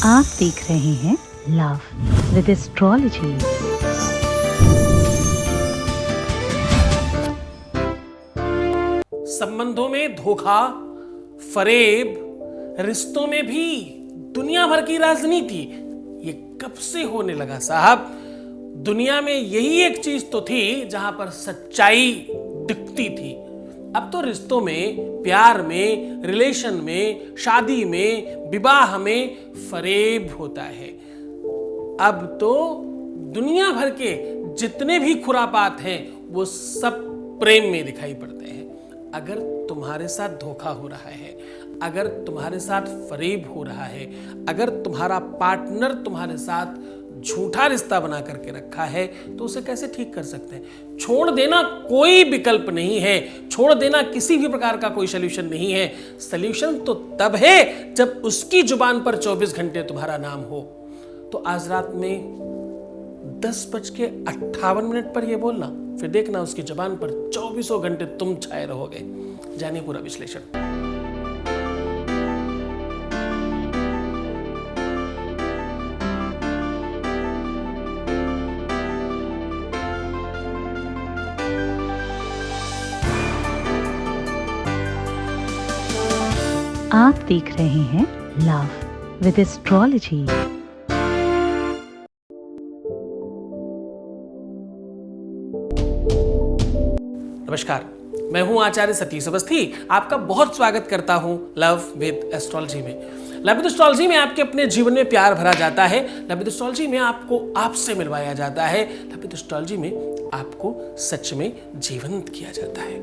आप देख रहे हैं लव विद एस्ट्रोलॉजी। संबंधों में धोखा, फरेब, रिश्तों में भी दुनिया भर की राजनीति, ये कब से होने लगा साहब? दुनिया में यही एक चीज तो थी जहां पर सच्चाई दिखती थी। अब तो रिश्तों में, प्यार में, रिलेशन में, शादी में, विवाह में फरेब होता है। अब तो दुनिया भर के जितने भी खुरापात हैं वो सब प्रेम में दिखाई पड़ते हैं। अगर तुम्हारे साथ धोखा हो रहा है, अगर तुम्हारे साथ फरेब हो रहा है, अगर तुम्हारा पार्टनर तुम्हारे साथ झूठा रिश्ता बना करके रखा है, तो उसे कैसे ठीक कर सकते हैं? छोड़ देना कोई विकल्प नहीं है, छोड़ देना किसी भी प्रकार का कोई सोल्यूशन नहीं है। सोल्यूशन तो तब है जब उसकी जुबान पर 24 घंटे तुम्हारा नाम हो। तो आज रात में 10:58 पर यह बोलना, फिर देखना उसकी जुबान पर 24 घंटे तुम छाए रहोगे। जानिए पूरा विश्लेषण। आप देख रहे हैं लव विद एस्ट्रोलॉजी। नमस्कार, मैं हूं आचार्य सतीश अवस्थी। आपका बहुत स्वागत करता हूं लव विद एस्ट्रोलॉजी में। लव विद एस्ट्रोलॉजी में आपके अपने जीवन में प्यार भरा जाता है। लव विद एस्ट्रोलॉजी में आपको आपसे मिलवाया जाता है। लव विद एस्ट्रोलॉजी में आपको सच में जीवंत किया जाता है।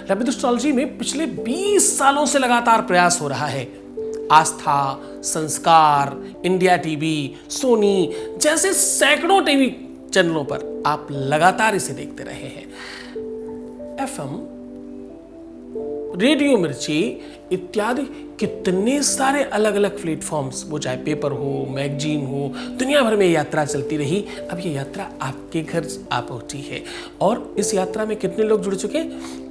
लव विद एस्ट्रोलॉजी में पिछले 20 सालों से लगातार प्रयास हो रहा है। आस्था, संस्कार, इंडिया टीवी, सोनी जैसे सैकड़ों टीवी चैनलों पर आप लगातार इसे देखते रहे हैं। एफएम, रेडियो मिर्ची इत्यादि कितने सारे अलग अलग प्लेटफॉर्म्स, वो चाहे पेपर हो, मैगजीन हो, दुनिया भर में यात्रा चलती रही। अब ये यात्रा आपके घर आ पहुंची है। और इस यात्रा में कितने लोग जुड़ चुके?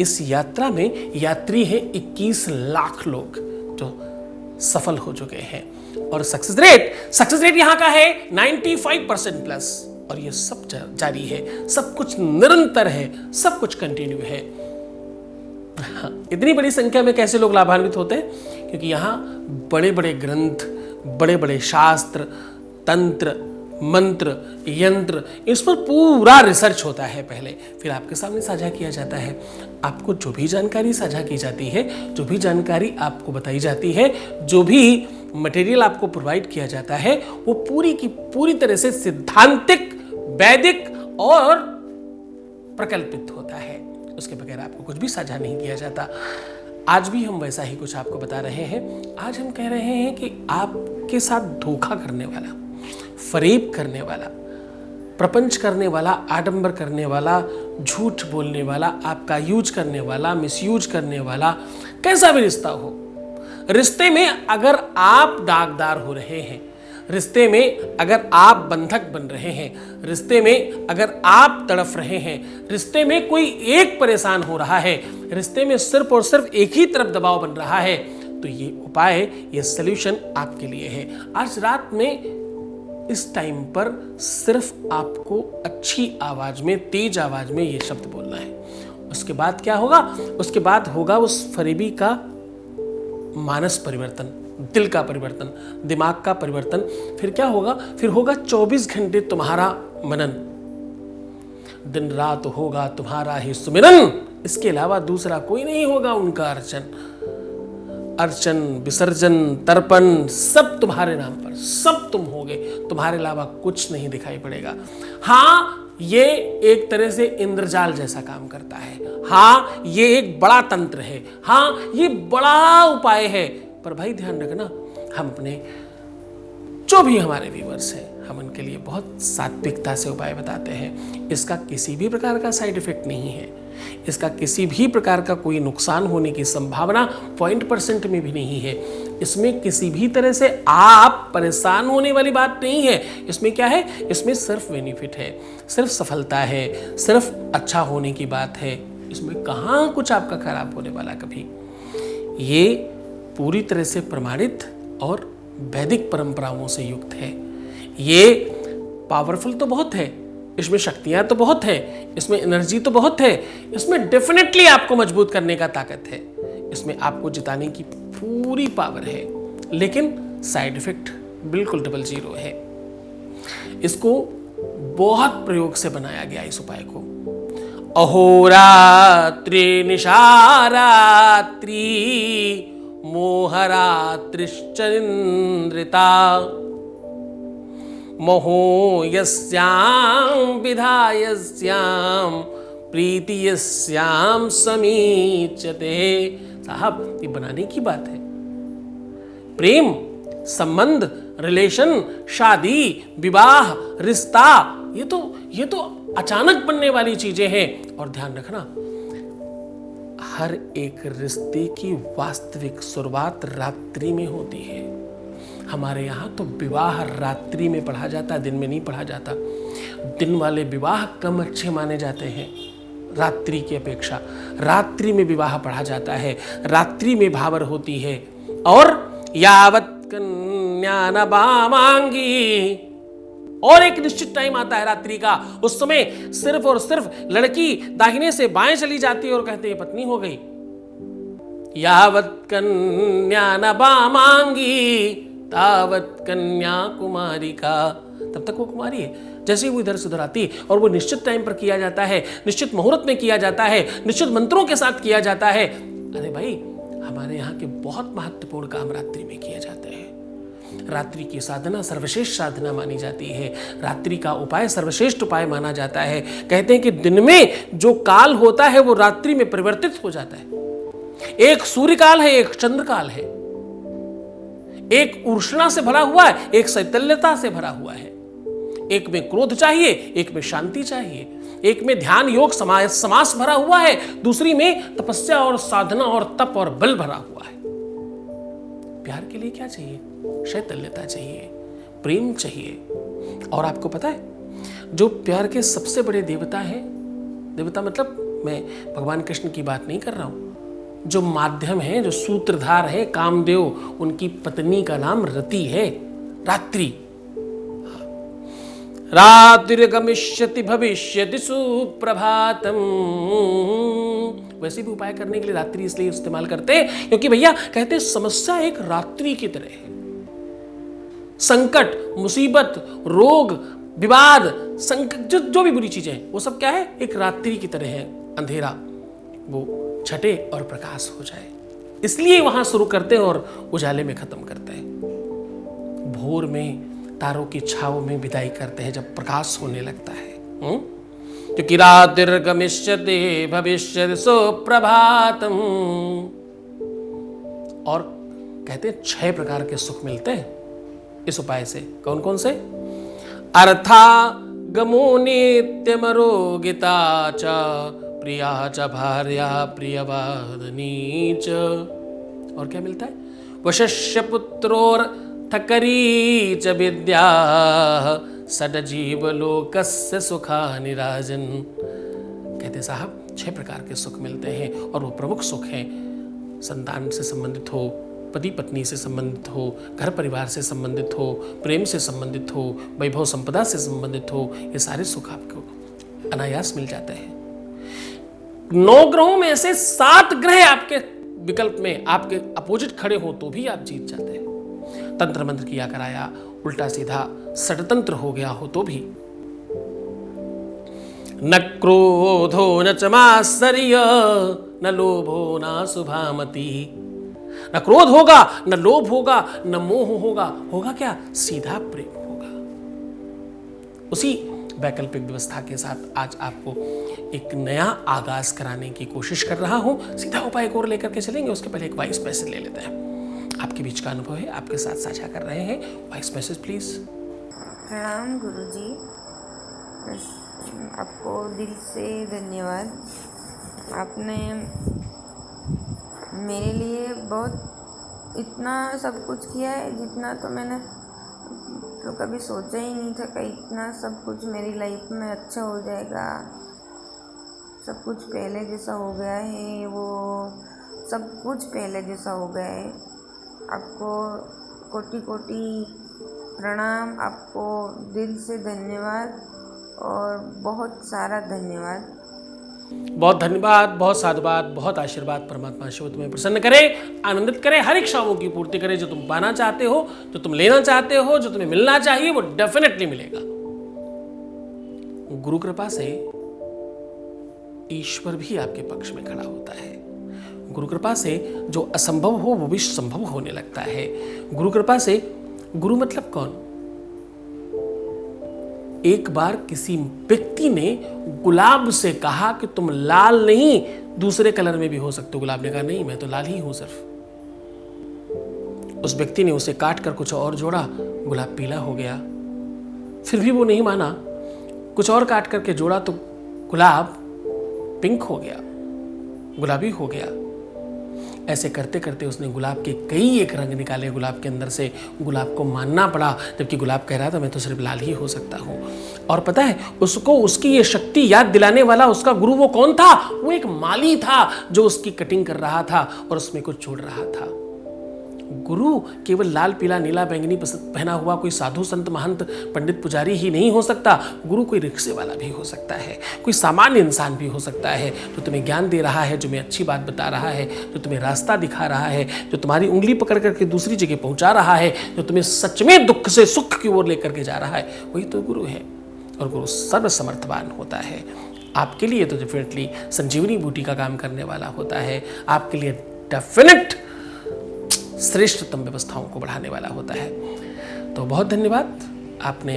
इस यात्रा में यात्री हैं 21 लाख लोग जो सफल हो चुके हैं। और सक्सेस रेट यहां का है 95% प्लस। और ये सब जारी है, सब कुछ निरंतर है, सब कुछ कंटिन्यू है। इतनी बड़ी संख्या में कैसे लोग लाभान्वित होते हैं? क्योंकि यहाँ बड़े बड़े ग्रंथ, बड़े बड़े शास्त्र, तंत्र, मंत्र, यंत्र, इस पर पूरा रिसर्च होता है पहले, फिर आपके सामने साझा किया जाता है। आपको जो भी जानकारी साझा की जाती है, जो भी जानकारी आपको बताई जाती है, जो भी मटेरियल आपको प्रोवाइड किया जाता है, वो पूरी की पूरी तरह से सिद्धांतिक, वैदिक और प्रकल्पित होता है। उसके बगैर आपको कुछ भी साझा नहीं किया जाता। आज भी हम वैसा ही कुछ आपको बता रहे हैं। आज हम कह रहे हैं कि आपके साथ धोखा करने वाला, फरेब करने वाला, प्रपंच करने वाला, आडंबर करने वाला, झूठ बोलने वाला, आपका यूज करने वाला, मिसयूज करने वाला, कैसा भी रिश्ता हो, रिश्ते में अगर आप दागदार हो रहे हैं, रिश्ते में अगर आप बंधक बन रहे हैं, रिश्ते में अगर आप तड़फ रहे हैं, रिश्ते में कोई एक परेशान हो रहा है, रिश्ते में सिर्फ और सिर्फ एक ही तरफ दबाव बन रहा है, तो ये उपाय, ये सॉल्यूशन आपके लिए है। आज रात में इस टाइम पर सिर्फ आपको अच्छी आवाज में, तेज आवाज में ये शब्द बोलना है। उसके बाद क्या होगा? उसके बाद होगा उस फरेबी का मानस परिवर्तन, दिल का परिवर्तन, दिमाग का परिवर्तन। फिर क्या होगा? फिर होगा 24 घंटे तुम्हारा मनन, दिन रात होगा तुम्हारा ही सुमिरन। इसके अलावा दूसरा कोई नहीं होगा उनका अर्चन, विसर्जन, तर्पण, सब तुम्हारे नाम पर, सब तुम होगे। तुम्हारे अलावा कुछ नहीं दिखाई पड़ेगा। हाँ, ये एक तरह से इंद्रजाल जैसा काम करता है। हाँ, ये एक बड़ा तंत्र है। हाँ, ये बड़ा उपाय है। पर भाई ध्यान रखना, हम अपने जो भी हमारे व्यूअर्स हैं, हम उनके लिए बहुत सात्विकता से उपाय बताते हैं। इसका किसी भी प्रकार का साइड इफेक्ट नहीं है। इसका किसी भी प्रकार का कोई नुकसान होने की संभावना 0% में भी नहीं है। इसमें किसी भी तरह से आप परेशान होने वाली बात नहीं है। इसमें क्या है? इसमें सिर्फ बेनिफिट है, सिर्फ सफलता है, सिर्फ अच्छा होने की बात है। इसमें कहाँ कुछ आपका खराब होने वाला कभी। ये पूरी तरह से प्रमाणित और वैदिक परंपराओं से युक्त है। ये पावरफुल तो बहुत है, इसमें शक्तियां तो बहुत है, इसमें एनर्जी तो बहुत है, इसमें डेफिनेटली आपको मजबूत करने का ताकत है, इसमें आपको जिताने की पूरी पावर है, लेकिन साइड इफेक्ट बिल्कुल 0 है। इसको बहुत प्रयोग से बनाया गया इस उपाय को। अहोरात्रि निशारात्रि मोहरात्रिश्चरिन्द्रिता मोहो यस्यां विधायस्यां प्रीति यस्यां समीचते। साहब, ये बनाने की बात है। प्रेम, संबंध, रिलेशन, शादी, विवाह, रिश्ता, ये तो अचानक बनने वाली चीजें हैं। और ध्यान रखना, हर एक रिश्ते की वास्तविक शुरुआत रात्रि में होती है। हमारे यहाँ तो विवाह रात्रि में पढ़ा जाता है, दिन में नहीं पढ़ा जाता। दिन वाले विवाह कम अच्छे माने जाते हैं रात्रि की अपेक्षा। रात्रि में विवाह पढ़ा जाता है, रात्रि में भावर होती है। और यावत कन्या न बामांगी, और एक निश्चित टाइम आता है रात्रि का, उस समय सिर्फ और सिर्फ लड़की दाहिने से बाएं चली जाती है और कहते हैं पत्नी हो गई। यावत कन्या न बामांगी तावत कन्या कुमारी का, तब तक वो कुमारी है। जैसे वो इधर से उधर आती और वो निश्चित टाइम पर किया जाता है, निश्चित मुहूर्त में किया जाता है, निश्चित मंत्रों के साथ किया जाता है। अरे भाई, हमारे यहाँ के बहुत महत्वपूर्ण काम रात्रि में किए जाते हैं। रात्रि की साधना सर्वश्रेष्ठ साधना मानी जाती है। रात्रि का उपाय सर्वश्रेष्ठ उपाय माना जाता है। कहते हैं कि दिन में जो काल होता है वो रात्रि में परिवर्तित हो जाता है। एक सूर्य काल है, एक चंद्र काल है, एक उष्णा से भरा हुआ है, एक शैतल्यता से भरा हुआ है। एक में क्रोध चाहिए, एक में शांति चाहिए, एक में ध्यान योग समास भरा हुआ है, दूसरी में तपस्या और साधना और तप और बल भरा हुआ है। प्यार के लिए क्या चाहिए? शैतल्यता चाहिए, प्रेम चाहिए। और आपको पता है, जो प्यार के सबसे बड़े देवता हैं, देवता मतलब मैं भगवान कृष्ण की बात नहीं कर रहा हूं, जो माध्यम है, जो सूत्रधार है, कामदेव, उनकी पत्नी का नाम रति है, रात्रि। रात्रिर्गमिष्यति भविष्यति सुप्रभातम। वैसे भी उपाय करने के लिए रात्रि इसलिए इस्तेमाल करते हैं क्योंकि भैया कहते हैं समस्या एक रात्रि की तरह है। संकट, मुसीबत, रोग, विवाद, संकट, जो भी बुरी चीजें हैं वो सब क्या है? एक रात्रि की तरह है। अंधेरा वो छटे और प्रकाश हो जाए, इसलिए वहां शुरू करते हैं और उजाले में खत्म करते हैं। भोर में तारों की छाव में विदाई करते हैं जब प्रकाश होने लगता है। क्योंकि रात्रिर्गमिष्यति भविष्यति सुप्रभातम। और कहते हैं 6 प्रकार के सुख मिलते हैं इस उपाय से। कौन कौन से? अर्था गमो नित्यमरोगिता च प्रिया च भार्या प्रियवादिनी च। और क्या मिलता है? वशस्य पुत्रोर थकरी च विद्या सदजीव लोकस्य सुखा निराजन। कहते साहब 6 प्रकार के सुख मिलते हैं और वो प्रमुख सुख हैं। संतान से संबंधित हो, पति पत्नी से संबंधित हो, घर परिवार से संबंधित हो, प्रेम से संबंधित हो, वैभव संपदा से संबंधित हो, ये सारे सुख आपको अनायास मिल जाते हैं। 9 ग्रहों में से 7 ग्रह आपके विकल्प में आपके अपोजिट खड़े हो तो भी आप जीत जाते हैं। तंत्र मंत्र किया कराया, उल्टा सीधा षडतंत्र हो गया हो तो भी। न क्रोधो न च मात्सर्य न लोभो न शुभामति। न क्रोध होगा, न लोभ होगा, न मोह होगा। होगा क्या? सीधा प्रेम होगा। उसी वैकल्पिक व्यवस्था के साथ आज आपको एक नया आगाज कराने की कोशिश कर रहा हूं। सीधा उपाय को लेकर के चलेंगे, उसके पहले एक वॉइस मैसेज ले लेते हैं। आपके बीच का अनुभव है, आपके साथ साझा कर रहे हैं। Voice message please. प्रणाम गुरुजी, आपको दिल से धन्यवाद। आपने मेरे लिए बहुत इतना सब कुछ किया है जितना तो मैंने तो कभी सोचा ही नहीं था कि इतना सब कुछ मेरी लाइफ में अच्छा हो जाएगा। सब कुछ पहले जैसा हो गया है, वो सब कुछ पहले जैसा हो गया है। आपको कोटि कोटि प्रणाम, आपको दिल से धन्यवाद और बहुत सारा धन्यवाद। बहुत धन्यवाद, बहुत साधुवाद, बहुत आशीर्वाद। परमात्मा शिव तुम्हें प्रसन्न करे, आनंदित करे, हर इच्छाओं की पूर्ति करे। जो तुम पाना चाहते हो, जो तुम लेना चाहते हो, जो तुम्हें मिलना चाहिए, वो डेफिनेटली मिलेगा। गुरु कृपा से ईश्वर भी आपके पक्ष में खड़ा होता है। गुरु कृपा से जो असंभव हो वो भी संभव होने लगता है। गुरु कृपा से, गुरु मतलब कौन? एक बार किसी व्यक्ति ने गुलाब से कहा कि तुम लाल नहीं दूसरे कलर में भी हो सकते हो। गुलाब ने कहा नहीं, मैं तो लाल ही हूं सिर्फ। उस व्यक्ति ने उसे काट कर कुछ और जोड़ा, गुलाब पीला हो गया। फिर भी वो नहीं माना, कुछ और काट करके जोड़ा तो गुलाब पिंक हो गया, गुलाबी हो गया। ऐसे करते करते उसने गुलाब के कई एक रंग निकाले। गुलाब के अंदर से गुलाब को मानना पड़ा, जबकि गुलाब कह रहा था मैं तो सिर्फ लाल ही हो सकता हूं। और पता है उसको उसकी ये शक्ति याद दिलाने वाला उसका गुरु वो कौन था? वो एक माली था जो उसकी कटिंग कर रहा था और उसमें कुछ छोड़ रहा था। गुरु केवल लाल पीला नीला बैंगनी पहना हुआ कोई साधु संत महंत पंडित पुजारी ही नहीं हो सकता। गुरु कोई रिक्शे वाला भी हो सकता है, कोई सामान्य इंसान भी हो सकता है, जो तुम्हें ज्ञान दे रहा है, जो तुम्हें अच्छी बात बता रहा है, जो तुम्हें रास्ता दिखा रहा है, जो तुम्हारी उंगली पकड़ करके दूसरी जगह पहुंचा रहा है, जो तुम्हें सच में दुख से सुख की ओर लेकर के जा रहा है, वही तो गुरु है। और गुरु सर्वसमर्थवान होता है। आपके लिए तो डेफिनेटली संजीवनी बूटी का काम करने वाला होता है। आपके लिए डेफिनेट श्रेष्ठतम व्यवस्थाओं को बढ़ाने वाला होता है। तो बहुत धन्यवाद, आपने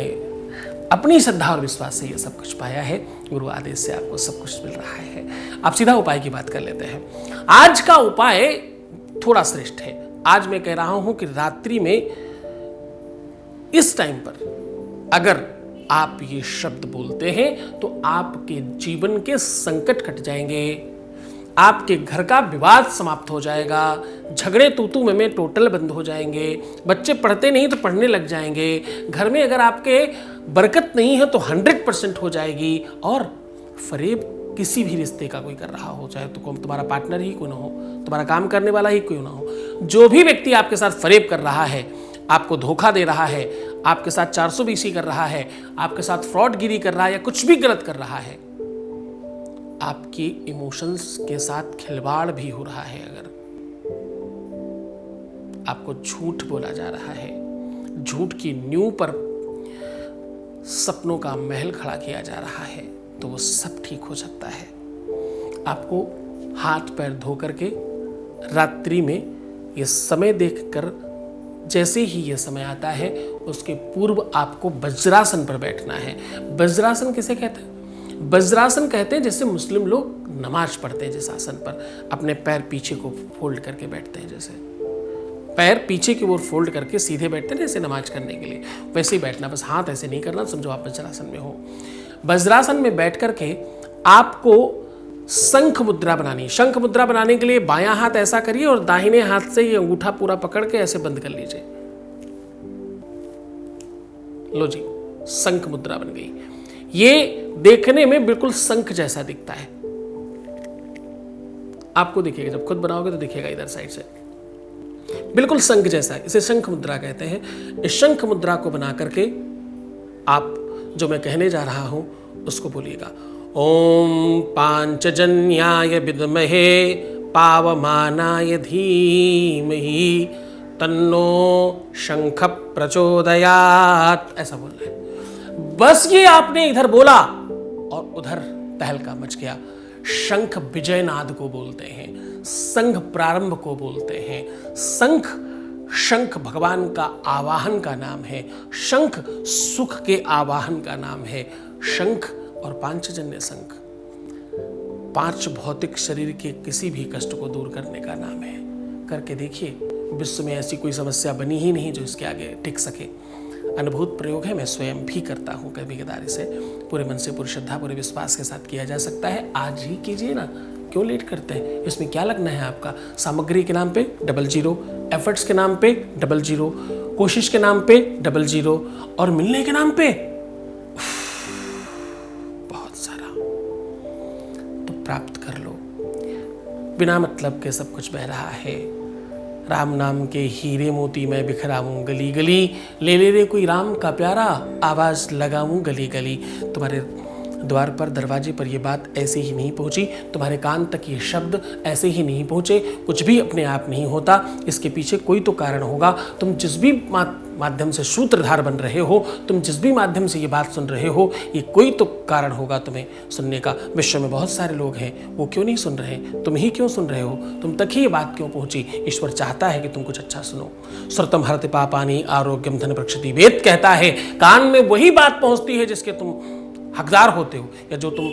अपनी श्रद्धा और विश्वास से ये सब कुछ पाया है। गुरु आदेश से आपको सब कुछ मिल रहा है। आप सीधा उपाय की बात कर लेते हैं। आज का उपाय थोड़ा श्रेष्ठ है। आज मैं कह रहा हूं कि रात्रि में इस टाइम पर अगर आप ये शब्द बोलते हैं तो आपके जीवन के संकट कट जाएंगे, आपके घर का विवाद समाप्त हो जाएगा, झगड़े तू में टोटल बंद हो जाएंगे, बच्चे पढ़ते नहीं तो पढ़ने लग जाएंगे, घर में अगर आपके बरकत नहीं है तो 100% हो जाएगी। और फरेब किसी भी रिश्ते का कोई कर रहा हो, चाहे तो तुम्हारा पार्टनर ही क्यों ना हो, तुम्हारा काम करने वाला ही क्यों ना हो, जो भी व्यक्ति आपके साथ फरेब कर रहा है, आपको धोखा दे रहा है, आपके साथ 420 कर रहा है, आपके साथ फ्रॉडगिरी कर रहा है या कुछ भी गलत कर रहा है, आपकी इमोशंस के साथ खिलवाड़ भी हो रहा है, अगर आपको झूठ बोला जा रहा है, झूठ की नींव पर सपनों का महल खड़ा किया जा रहा है, तो वो सब ठीक हो सकता है। आपको हाथ पैर धो करके रात्रि में ये समय देखकर, जैसे ही ये समय आता है उसके पूर्व आपको वज्रासन पर बैठना है। वज्रासन किसे कहते हैं? वज्रासन कहते हैं जैसे मुस्लिम लोग नमाज पढ़ते हैं, जिस आसन पर अपने पैर पीछे को फोल्ड करके बैठते हैं, जैसे पैर पीछे की ओर फोल्ड करके सीधे बैठते हैं जैसे नमाज करने के लिए, वैसे ही बैठना। बस हाथ ऐसे नहीं करना, समझो आप वज्रासन में हो। वज्रासन में बैठ करके आपको शंख मुद्रा बनानी। शंख मुद्रा बनाने के लिए बायां हाथ ऐसा करिए और दाहिने हाथ से ये अंगूठा पूरा पकड़ के ऐसे बंद कर लीजिए। लो जी, शंख मुद्रा बन गई। ये देखने में बिल्कुल शंख जैसा दिखता है, आपको दिखेगा, जब खुद बनाओगे तो दिखेगा इधर साइड से, बिल्कुल शंख जैसा है। इसे शंख मुद्रा कहते हैं। इस शंख मुद्रा को बना करके आप जो मैं कहने जा रहा हूं उसको बोलिएगा। ओम पांचजन्याय विद्महे पावमानाय धीमहि तन्नो शंख प्रचोदयात्, ऐसा बोलना है। बस ये आपने इधर बोला और उधर तहलका मच गया। शंख विजयनाद को बोलते हैं, संघ प्रारंभ को बोलते हैं। शंख भगवान का आवाहन का नाम है, शंख सुख के आवाहन का नाम है। शंख और पांचजन्य शंख 5 भौतिक शरीर के किसी भी कष्ट को दूर करने का नाम है। करके देखिए, विश्व में ऐसी कोई समस्या बनी ही नहीं जो इसके आगे टिक सके। अनुभूत प्रयोग है, मैं स्वयं भी करता हूँ कभी कदार। इसे पूरे मन से, पूरी श्रद्धा, पूरे विश्वास के साथ किया जा सकता है। आज ही कीजिए ना, क्यों लेट करते हैं? इसमें क्या लगना है आपका? सामग्री के नाम पे 00, एफर्ट्स के नाम पे 00, कोशिश के नाम पे 00 और मिलने के नाम पे बहुत सारा। तो प्राप्त कर लो। बिना मतलब के सब कुछ बह रहा है, राम नाम के हीरे मोती मैं बिखराऊं गली गली, ले ले रे कोई राम का प्यारा, आवाज़ लगाऊं गली गली। तुम्हारे द्वार पर, दरवाजे पर ये बात ऐसे ही नहीं पहुंची, तुम्हारे कान तक ये शब्द ऐसे ही नहीं पहुंचे। कुछ भी अपने आप नहीं होता, इसके पीछे कोई तो कारण होगा। तुम जिस भी माध्यम से सूत्रधार बन रहे हो, तुम जिस भी माध्यम से ये बात सुन रहे हो, ये कोई तो कारण होगा तुम्हें सुनने का। विश्व में बहुत सारे लोग हैं, वो क्यों नहीं सुन रहे? तुम ही क्यों सुन रहे हो? तुम तक ही ये बात क्यों पहुंची? ईश्वर चाहता है कि तुम कुछ अच्छा सुनो। श्रुतम हरति पापानि आरोग्यम धन प्रक्षति, वेद कहता है कान में वही बात पहुंचती है जिसके तुम हकदार होते हो, या जो तुम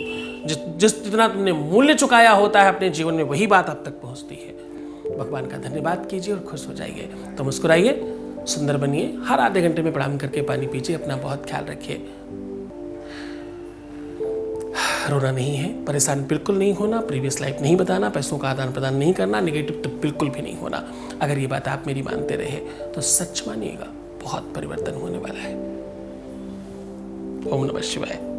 जितना तुमने मूल्य चुकाया होता है अपने जीवन में, वही बात अब तक पहुंचती है। भगवान का धन्यवाद कीजिए और खुश हो जाइए। तो मुस्कुराइए, सुंदर बनिए, हर आधे घंटे में प्रणाम करके पानी पीजिए, अपना बहुत ख्याल रखिए। रोना नहीं है, परेशान बिल्कुल नहीं होना, प्रीवियस लाइफ नहीं बताना, पैसों का आदान प्रदान नहीं करना, नेगेटिव तो बिल्कुल भी नहीं होना। अगर ये बात आप मेरी मानते रहे तो सच मानिएगा, बहुत परिवर्तन होने वाला है। ओम नमः शिवाय।